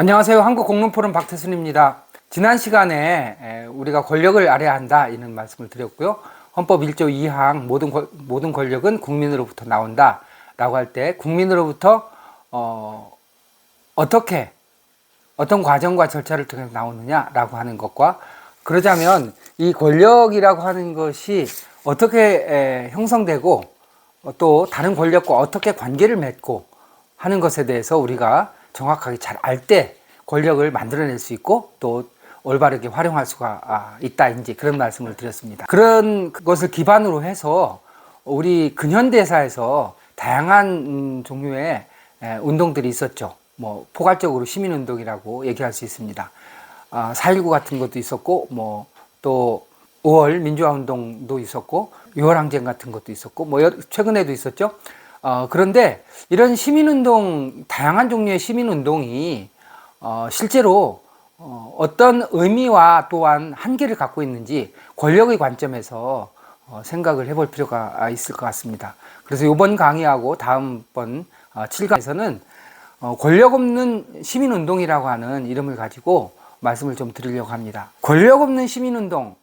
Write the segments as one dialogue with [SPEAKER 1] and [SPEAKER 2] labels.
[SPEAKER 1] 안녕하세요. 한국공론포럼 박태순입니다. 지난 시간에 우리가 권력을 알아야 한다 이런 말씀을 드렸고요. 헌법 1조 2항 모든 권력은 국민으로부터 나온다 라고 할 때 국민으로부터 어떤 과정과 절차를 통해서 나오느냐라고 하는 것과, 그러자면 이 권력이라고 하는 것이 어떻게 형성되고 또 다른 권력과 어떻게 관계를 맺고 하는 것에 대해서 우리가 정확하게 잘 알 때 권력을 만들어낼 수 있고 또 올바르게 활용할 수가 있다, 이제 그런 말씀을 드렸습니다. 그런 것을 기반으로 해서 우리 근현대사에서 다양한 종류의 운동들이 있었죠. 뭐 포괄적으로 시민운동이라고 얘기할 수 있습니다. 4.19 같은 것도 있었고, 뭐 또 5월 민주화운동도 있었고, 6월 항쟁 같은 것도 있었고, 뭐 최근에도 있었죠. 그런데 이런 시민운동, 다양한 종류의 시민운동이 실제로 어떤 의미와 또한 한계를 갖고 있는지 권력의 관점에서 생각을 해볼 필요가 있을 것 같습니다. 그래서 이번 강의하고 다음번 7강에서는 권력 없는 시민운동이라고 하는 이름을 가지고 말씀을 좀 드리려고 합니다. 권력 없는 시민운동,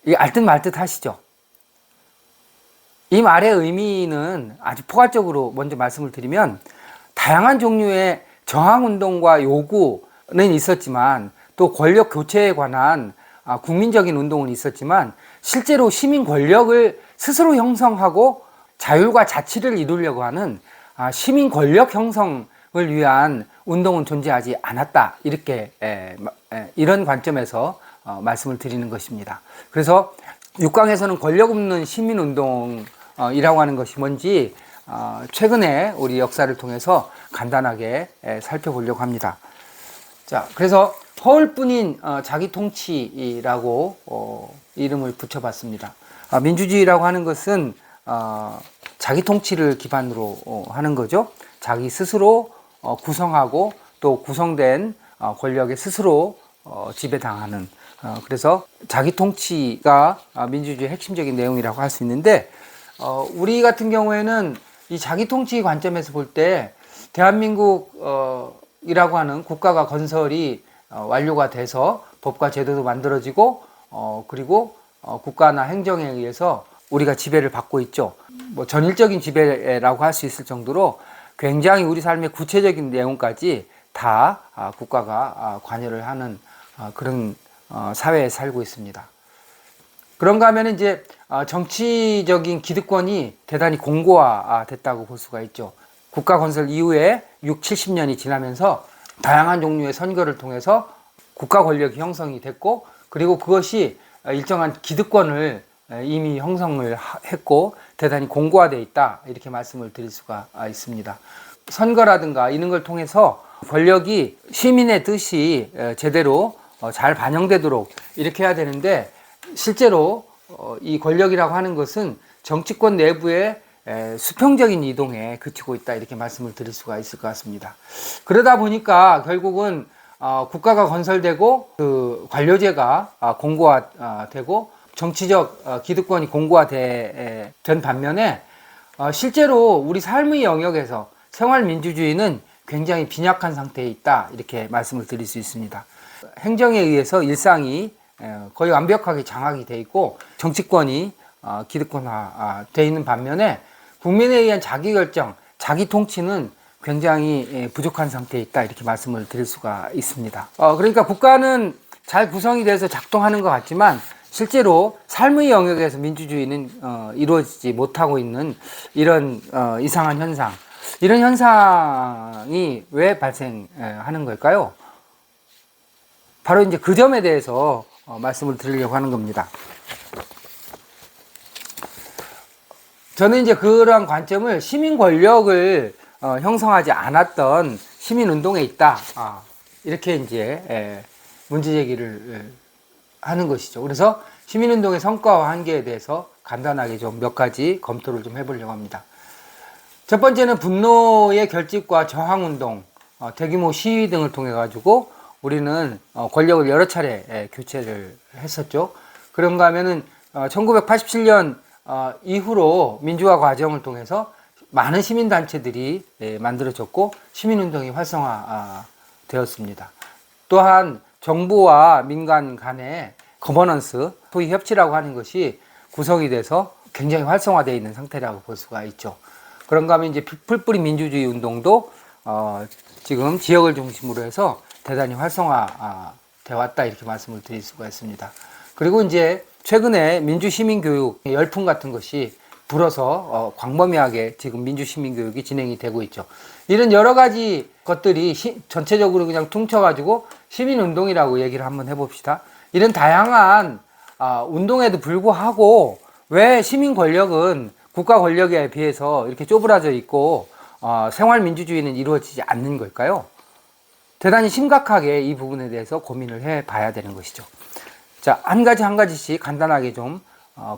[SPEAKER 1] 이 알듯 말듯 하시죠? 이 말의 의미는 아주 포괄적으로 먼저 말씀을 드리면, 다양한 종류의 저항운동과 요구는 있었지만 또 권력 교체에 관한 국민적인 운동은 있었지만, 실제로 시민 권력을 스스로 형성하고 자율과 자치를 이루려고 하는 시민 권력 형성을 위한 운동은 존재하지 않았다, 이렇게 이런 관점에서 말씀을 드리는 것입니다. 그래서 6강에서는 권력 없는 시민운동 이라고 하는 것이 뭔지 최근에 우리 역사를 통해서 간단하게 살펴보려고 합니다. 자, 그래서 허울뿐인 자기 통치라고 이름을 붙여봤습니다. 민주주의라고 하는 것은 자기 통치를 기반으로 하는 거죠. 자기 스스로 구성하고 또 구성된 권력에 스스로 지배당하는, 그래서 자기 통치가 민주주의의 핵심적인 내용이라고 할 수 있는데, 우리 같은 경우에는 이 자기 통치 관점에서 볼 때 대한민국이라고 하는 국가가 건설이 완료가 돼서 법과 제도도 만들어지고 그리고 국가나 행정에 의해서 우리가 지배를 받고 있죠. 뭐 전일적인 지배라고 할 수 있을 정도로 굉장히 우리 삶의 구체적인 내용까지 다 국가가 관여를 하는 그런 사회에 살고 있습니다. 그런가 하면 이제 정치적인 기득권이 대단히 공고화됐다고 볼 수가 있죠. 국가 건설 이후에 6, 70년이 지나면서 다양한 종류의 선거를 통해서 국가 권력이 형성이 됐고, 그리고 그것이 일정한 기득권을 이미 형성을 했고 대단히 공고화되어 있다, 이렇게 말씀을 드릴 수가 있습니다. 선거라든가 이런 걸 통해서 권력이 시민의 뜻이 제대로 잘 반영되도록 이렇게 해야 되는데, 실제로 이 권력이라고 하는 것은 정치권 내부의 수평적인 이동에 그치고 있다, 이렇게 말씀을 드릴 수가 있을 것 같습니다. 그러다 보니까 결국은 국가가 건설되고 그 관료제가 공고화되고 정치적 기득권이 공고화된 반면에 실제로 우리 삶의 영역에서 생활민주주의는 굉장히 빈약한 상태에 있다, 이렇게 말씀을 드릴 수 있습니다. 행정에 의해서 일상이 거의 완벽하게 장악이 돼 있고 정치권이 기득권화 돼 있는 반면에 국민에 의한 자기결정, 자기 통치는 굉장히 부족한 상태에 있다, 이렇게 말씀을 드릴 수가 있습니다. 그러니까 국가는 잘 구성이 돼서 작동하는 것 같지만 실제로 삶의 영역에서 민주주의는 이루어지지 못하고 있는 이런 이상한 현상, 이런 현상이 왜 발생하는 걸까요? 바로 이제 그 점에 대해서 말씀을 드리려고 하는 겁니다. 저는 이제 그러한 관점을 시민 권력을 형성하지 않았던 시민운동에 있다, 이렇게 이제 문제 제기를 하는 것이죠. 그래서 시민운동의 성과와 한계에 대해서 간단하게 좀 몇 가지 검토를 좀 해보려고 합니다. 첫 번째는 분노의 결집과 저항운동, 대규모 시위 등을 통해 가지고 우리는 권력을 여러 차례 교체를 했었죠. 그런가 하면은 1987년 이후로 민주화 과정을 통해서 많은 시민단체들이 만들어졌고 시민운동이 활성화 되었습니다. 또한 정부와 민간 간의 거버넌스, 소위 협치라고 하는 것이 구성이 돼서 굉장히 활성화되어 있는 상태라고 볼 수가 있죠. 그런가 하면 이제 풀뿌리 민주주의 운동도 지금 지역을 중심으로 해서 대단히 활성화되어 왔다 이렇게 말씀을 드릴 수가 있습니다. 그리고 이제 최근에 민주시민교육 열풍 같은 것이 불어서 광범위하게 지금 민주시민교육이 진행이 되고 있죠. 이런 여러 가지 것들이 전체적으로 그냥 퉁쳐가지고 시민운동이라고 얘기를 한번 해봅시다. 이런 다양한 운동에도 불구하고 왜 시민 권력은 국가 권력에 비해서 이렇게 쪼그라져 있고 생활 민주주의는 이루어지지 않는 걸까요? 대단히 심각하게 이 부분에 대해서 고민을 해 봐야 되는 것이죠. 자, 한 가지씩 간단하게 좀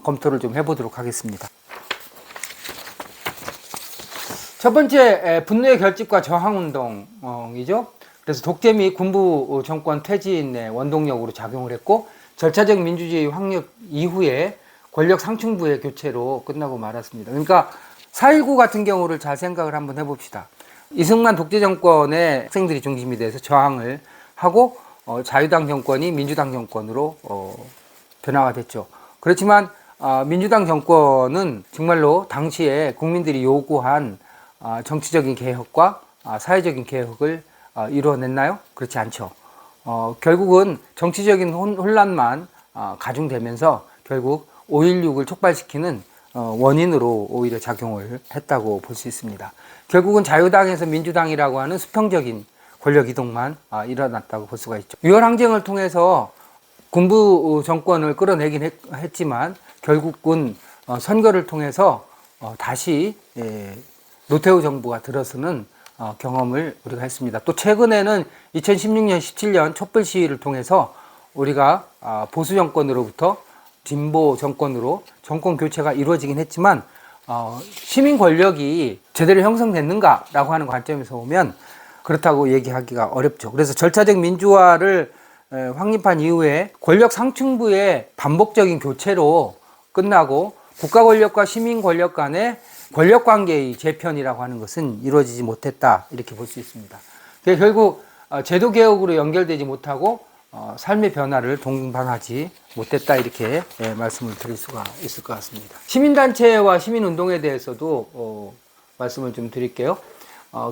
[SPEAKER 1] 검토를 좀 해보도록 하겠습니다. 첫 번째, 분노의 결집과 저항운동이죠. 그래서 독재 및 군부 정권 퇴진의 원동력으로 작용을 했고, 절차적 민주주의 확립 이후에 권력 상층부의 교체로 끝나고 말았습니다. 그러니까 4.19 같은 경우를 잘 생각을 한번 해봅시다. 이승만 독재 정권의 학생들이 중심이 돼서 저항을 하고 자유당 정권이 민주당 정권으로 변화가 됐죠. 그렇지만 민주당 정권은 정말로 당시에 국민들이 요구한 정치적인 개혁과 사회적인 개혁을 이루어냈나요? 그렇지 않죠. 결국은 정치적인 혼란만 가중되면서 결국 5.16을 촉발시키는 원인으로 오히려 작용을 했다고 볼 수 있습니다. 결국은 자유당에서 민주당이라고 하는 수평적인 권력 이동만 일어났다고 볼 수가 있죠. 6월 항쟁을 통해서 군부 정권을 끌어내긴 했지만 결국은 선거를 통해서 다시 노태우 정부가 들어서는 경험을 우리가 했습니다. 또 최근에는 2016년, 17년 촛불 시위를 통해서 우리가 보수 정권으로부터 진보 정권으로 정권 교체가 이루어지긴 했지만 시민 권력이 제대로 형성됐는가라고 하는 관점에서 보면 그렇다고 얘기하기가 어렵죠. 그래서 절차적 민주화를 확립한 이후에 권력 상층부의 반복적인 교체로 끝나고 국가 권력과 시민 권력 간의 권력 관계의 재편이라고 하는 것은 이루어지지 못했다 이렇게 볼 수 있습니다. 결국 제도 개혁으로 연결되지 못하고 삶의 변화를 동반하지 못했다 이렇게 말씀을 드릴 수가 있을 것 같습니다. 시민단체와 시민운동에 대해서도 말씀을 좀 드릴게요.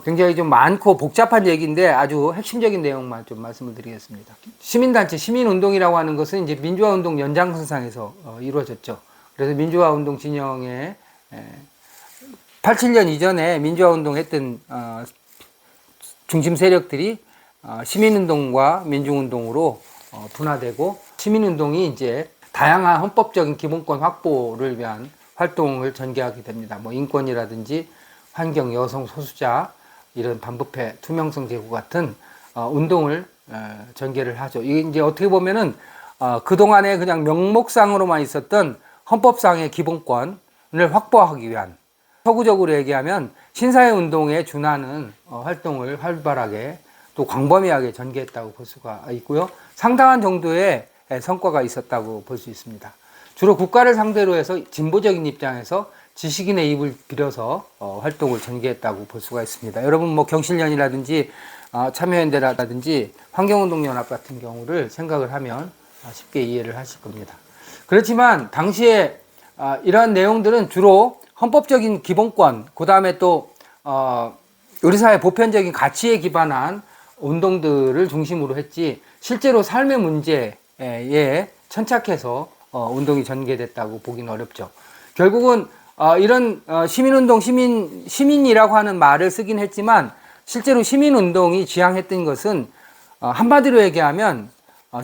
[SPEAKER 1] 굉장히 좀 많고 복잡한 얘기인데 아주 핵심적인 내용만 좀 말씀을 드리겠습니다. 시민단체, 시민운동이라고 하는 것은 이제 민주화운동 연장선상에서 이루어졌죠. 그래서 민주화운동 진영에 87년 이전에 민주화운동 했던 중심 세력들이 시민운동과 민중운동으로 분화되고 시민운동이 이제 다양한 헌법적인 기본권 확보를 위한 활동을 전개하게 됩니다. 뭐 인권이라든지 환경, 여성, 소수자 이런 반부패, 투명성 제고 같은 운동을 전개를 하죠. 이게 이제 어떻게 보면은 그동안에 그냥 명목상으로만 있었던 헌법상의 기본권을 확보하기 위한 서구적으로 얘기하면 신사회 운동에 준하는 활동을 활발하게 또 광범위하게 전개했다고 볼 수가 있고요. 상당한 정도의 성과가 있었다고 볼 수 있습니다. 주로 국가를 상대로 해서 진보적인 입장에서 지식인의 입을 빌어서 활동을 전개했다고 볼 수가 있습니다. 여러분 뭐 경실련이라든지 참여연대라든지 환경운동연합 같은 경우를 생각을 하면 쉽게 이해를 하실 겁니다. 그렇지만 당시에 이러한 내용들은 주로 헌법적인 기본권, 그 다음에 또 우리 사회 보편적인 가치에 기반한 운동들을 중심으로 했지 실제로 삶의 문제에 천착해서 운동이 전개됐다고 보기는 어렵죠. 결국은 이런 시민운동, 시민이라고 하는 말을 쓰긴 했지만 실제로 시민운동이 지향했던 것은 한마디로 얘기하면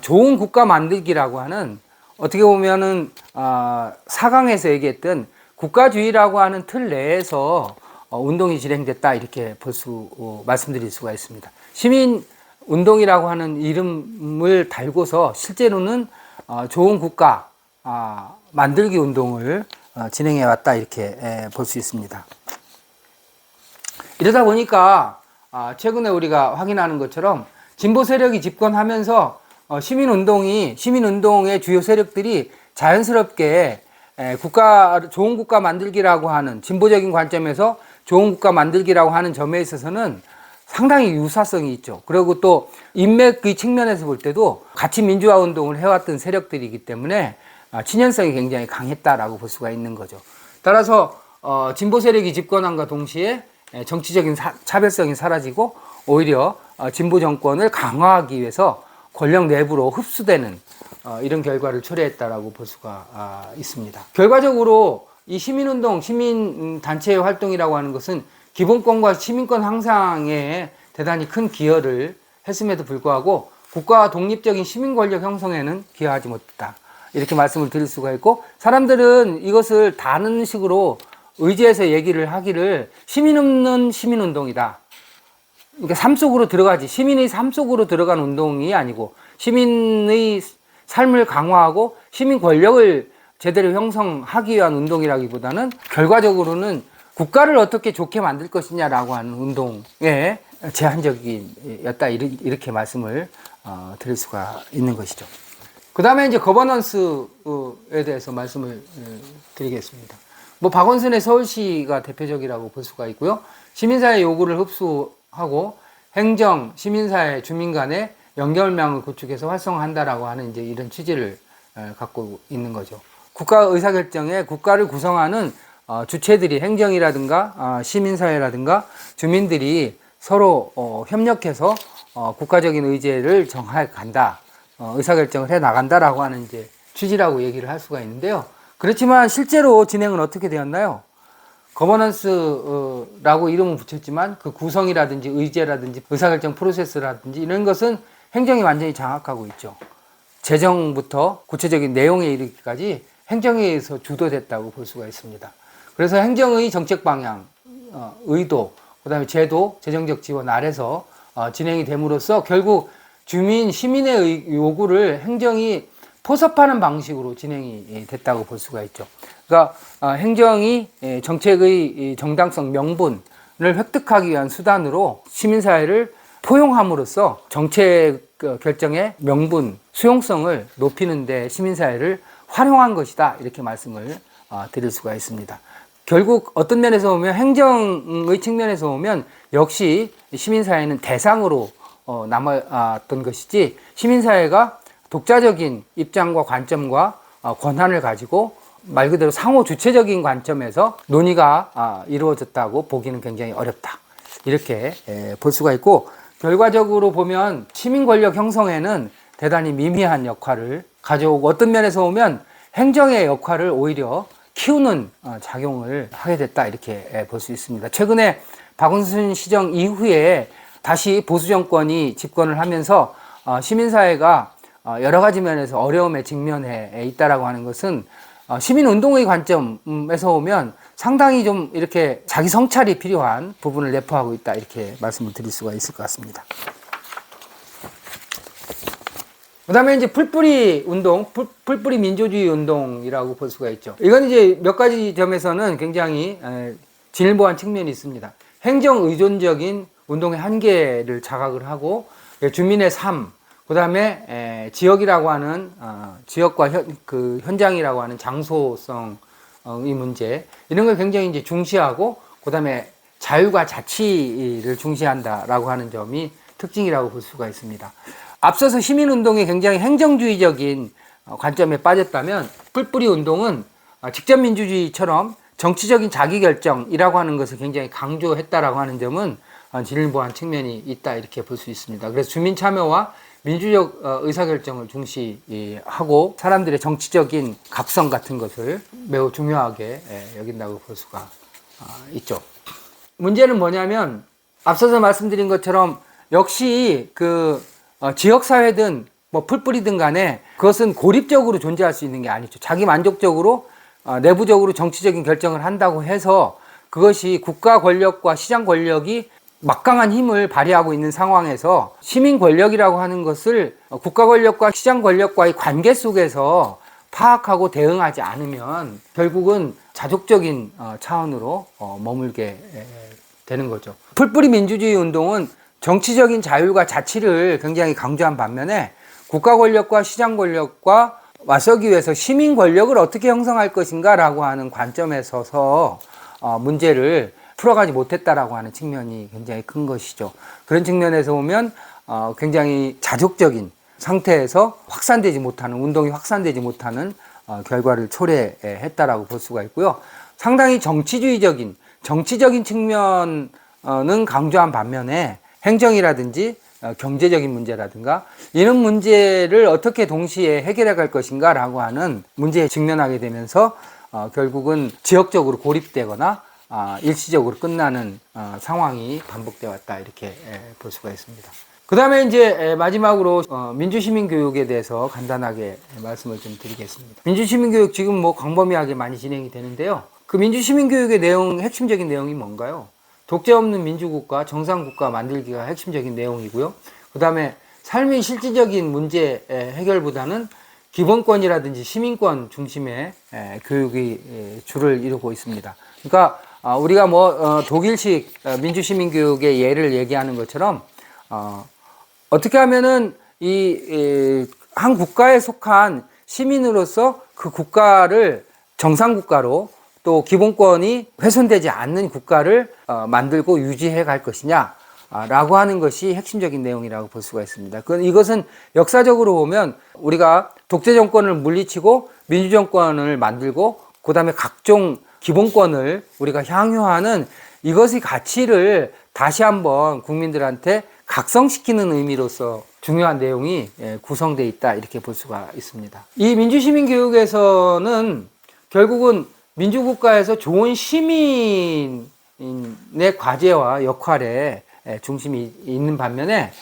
[SPEAKER 1] 좋은 국가 만들기라고 하는 어떻게 보면은 4강에서 얘기했던 국가주의라고 하는 틀 내에서 운동이 진행됐다 이렇게 말씀드릴 수가 있습니다. 시민운동이라고 하는 이름을 달고서 실제로는 좋은 국가 만들기 운동을 진행해 왔다 이렇게 볼 수 있습니다. 이러다 보니까 최근에 우리가 확인하는 것처럼 진보 세력이 집권하면서 시민운동의 주요 세력들이 자연스럽게 좋은 국가 만들기라고 하는 진보적인 관점에서 좋은 국가 만들기라고 하는 점에 있어서는 상당히 유사성이 있죠. 그리고 또 인맥의 측면에서 볼 때도 같이 민주화 운동을 해왔던 세력들이기 때문에 친연성이 굉장히 강했다라고 볼 수가 있는 거죠. 따라서 진보 세력이 집권함과 동시에 정치적인 차별성이 사라지고 오히려 진보 정권을 강화하기 위해서 권력 내부로 흡수되는 이런 결과를 초래했다라고 볼 수가 있습니다. 결과적으로 이 시민운동, 시민단체의 활동이라고 하는 것은 기본권과 시민권 향상에 대단히 큰 기여를 했음에도 불구하고 국가와 독립적인 시민 권력 형성에는 기여하지 못했다. 이렇게 말씀을 드릴 수가 있고, 사람들은 이것을 다른 식으로 의지해서 얘기를 하기를 시민 없는 시민운동이다. 그러니까 삶 속으로 들어가지, 시민의 삶 속으로 들어간 운동이 아니고 시민의 삶을 강화하고 시민 권력을 제대로 형성하기 위한 운동이라기보다는 결과적으로는 국가를 어떻게 좋게 만들 것이냐라고 하는 운동에 제한적이었다, 이렇게 말씀을 드릴 수가 있는 것이죠. 그 다음에 이제 거버넌스에 대해서 말씀을 드리겠습니다. 뭐 박원순의 서울시가 대표적이라고 볼 수가 있고요. 시민사회 요구를 흡수하고 행정, 시민사회, 주민 간의 연결망을 구축해서 활성화한다라고 하는 이제 이런 취지를 갖고 있는 거죠. 국가 의사결정에 국가를 구성하는 주체들이 행정이라든가 시민사회라든가 주민들이 서로 협력해서 국가적인 의제를 정해 간다, 의사결정을 해 나간다라고 하는 이제 취지라고 얘기를 할 수가 있는데요. 그렇지만 실제로 진행은 어떻게 되었나요? 거버넌스라고 이름을 붙였지만 그 구성이라든지 의제라든지 의사결정 프로세스라든지 이런 것은 행정이 완전히 장악하고 있죠. 재정부터 구체적인 내용에 이르기까지 행정에 의해서 주도됐다고 볼 수가 있습니다. 그래서 행정의 정책 방향, 의도, 그 다음에 제도, 재정적 지원 아래서 진행이 됨으로써 결국 주민, 시민의 요구를 행정이 포섭하는 방식으로 진행이 됐다고 볼 수가 있죠. 그러니까 행정이 정책의 정당성, 명분을 획득하기 위한 수단으로 시민사회를 포용함으로써 정책 결정의 명분, 수용성을 높이는 데 시민사회를 활용한 것이다, 이렇게 말씀을 드릴 수가 있습니다. 결국 어떤 면에서 보면, 행정의 측면에서 보면 역시 시민사회는 대상으로 남았던 것이지, 시민사회가 독자적인 입장과 관점과 권한을 가지고 말 그대로 상호 주체적인 관점에서 논의가 이루어졌다고 보기는 굉장히 어렵다, 이렇게 볼 수가 있고, 결과적으로 보면 시민 권력 형성에는 대단히 미미한 역할을 가져오고, 어떤 면에서 보면 행정의 역할을 오히려 키우는 작용을 하게 됐다, 이렇게 볼 수 있습니다. 최근에 박원순 시정 이후에 다시 보수 정권이 집권을 하면서 시민사회가 여러 가지 면에서 어려움에 직면해 있다라고 하는 것은 시민운동의 관점에서 보면 상당히 좀 이렇게 자기 성찰이 필요한 부분을 내포하고 있다, 이렇게 말씀을 드릴 수가 있을 것 같습니다. 그 다음에 이제 풀뿌리 운동, 풀뿌리 민주주의 운동이라고 볼 수가 있죠. 이건 이제 몇 가지 점에서는 굉장히 진일보한 측면이 있습니다. 행정 의존적인 운동의 한계를 자각을 하고, 주민의 삶, 그 다음에 지역이라고 하는 지역과 현장이라고 하는 장소성의 문제, 이런 걸 굉장히 이제 중시하고, 그 다음에 자유가 자치를 중시한다라고 하는 점이 특징이라고 볼 수가 있습니다. 앞서서 시민운동이 굉장히 행정주의적인 관점에 빠졌다면, 뿔뿌리 운동은 직접 민주주의처럼 정치적인 자기결정이라고 하는 것을 굉장히 강조했다라고 하는 점은 진일보한 측면이 있다, 이렇게 볼 수 있습니다. 그래서 주민 참여와 민주적 의사결정을 중시하고 사람들의 정치적인 각성 같은 것을 매우 중요하게 여긴다고 볼 수가 있죠. 문제는 뭐냐면, 앞서서 말씀드린 것처럼 역시 지역사회든 뭐 풀뿌리든 간에 그것은 고립적으로 존재할 수 있는 게 아니죠. 자기 만족적으로 내부적으로 정치적인 결정을 한다고 해서 그것이 국가 권력과 시장 권력이 막강한 힘을 발휘하고 있는 상황에서 시민 권력이라고 하는 것을 국가 권력과 시장 권력과의 관계 속에서 파악하고 대응하지 않으면 결국은 자족적인 차원으로 머물게 되는 거죠. 풀뿌리 민주주의 운동은 정치적인 자율과 자치를 굉장히 강조한 반면에 국가 권력과 시장 권력과 맞서기 위해서 시민 권력을 어떻게 형성할 것인가 라고 하는 관점에 서서 문제를 풀어가지 못했다라고 하는 측면이 굉장히 큰 것이죠. 그런 측면에서 보면 굉장히 자족적인 상태에서 확산되지 못하는, 운동이 확산되지 못하는 결과를 초래했다라고 볼 수가 있고요. 상당히 정치적인 측면은 강조한 반면에 행정이라든지 경제적인 문제라든가 이런 문제를 어떻게 동시에 해결해 갈 것인가 라고 하는 문제에 직면하게 되면서 결국은 지역적으로 고립되거나 일시적으로 끝나는 상황이 반복되어 왔다, 이렇게 볼 수가 있습니다. 그 다음에 이제 마지막으로 민주시민교육에 대해서 간단하게 말씀을 좀 드리겠습니다. 민주시민교육 지금 뭐 광범위하게 많이 진행이 되는데요. 그 민주시민교육의 핵심적인 내용이 뭔가요? 독재 없는 민주국가, 정상국가 만들기가 핵심적인 내용이고요. 그 다음에 삶의 실질적인 문제 해결보다는 기본권이라든지 시민권 중심의 교육이 주를 이루고 있습니다. 그러니까 우리가 뭐 독일식 민주시민교육의 예를 얘기하는 것처럼 어떻게 하면은 한 국가에 속한 시민으로서 그 국가를 정상국가로, 또 기본권이 훼손되지 않는 국가를 만들고 유지해 갈 것이냐 라고 하는 것이 핵심적인 내용이라고 볼 수가 있습니다. 이것은 역사적으로 보면 우리가 독재 정권을 물리치고 민주정권을 만들고 그 다음에 각종 기본권을 우리가 향유하는 이것의 가치를 다시 한번 국민들한테 각성시키는 의미로서 중요한 내용이 구성되어 있다, 이렇게 볼 수가 있습니다. 이 민주시민교육에서는 결국은 민주국가에서 좋은 시민의 과제와 역할에 중심이 있는 반면에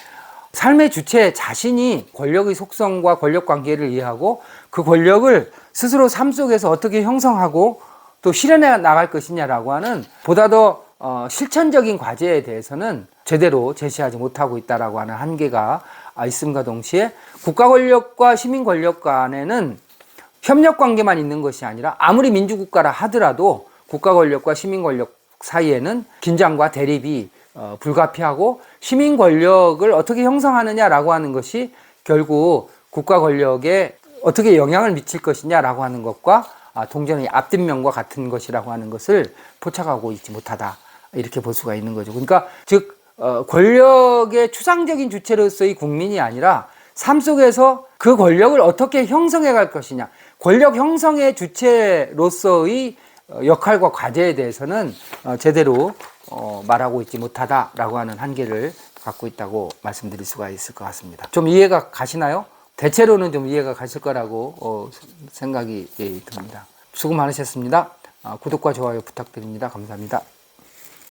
[SPEAKER 1] 삶의 주체 자신이 권력의 속성과 권력 관계를 이해하고 그 권력을 스스로 삶 속에서 어떻게 형성하고 또 실현해 나갈 것이냐라고 하는 보다 더 실천적인 과제에 대해서는 제대로 제시하지 못하고 있다라고 하는 한계가 있음과 동시에 국가 권력과 시민 권력 간에는 협력 관계만 있는 것이 아니라 아무리 민주국가라 하더라도 국가 권력과 시민 권력 사이에는 긴장과 대립이 불가피하고 시민 권력을 어떻게 형성하느냐라고 하는 것이 결국 국가 권력에 어떻게 영향을 미칠 것이냐라고 하는 것과 동전의 앞뒷면과 같은 것이라고 하는 것을 포착하고 있지 못하다, 이렇게 볼 수가 있는 거죠. 그러니까 즉 권력의 추상적인 주체로서의 국민이 아니라 삶 속에서 그 권력을 어떻게 형성해 갈 것이냐, 권력 형성의 주체로서의 역할과 과제에 대해서는 제대로 말하고 있지 못하다라고 하는 한계를 갖고 있다고 말씀드릴 수가 있을 것 같습니다. 좀 이해가 가시나요? 대체로는 좀 이해가 가실 거라고 생각이 듭니다. 수고 많으셨습니다. 구독과 좋아요 부탁드립니다. 감사합니다.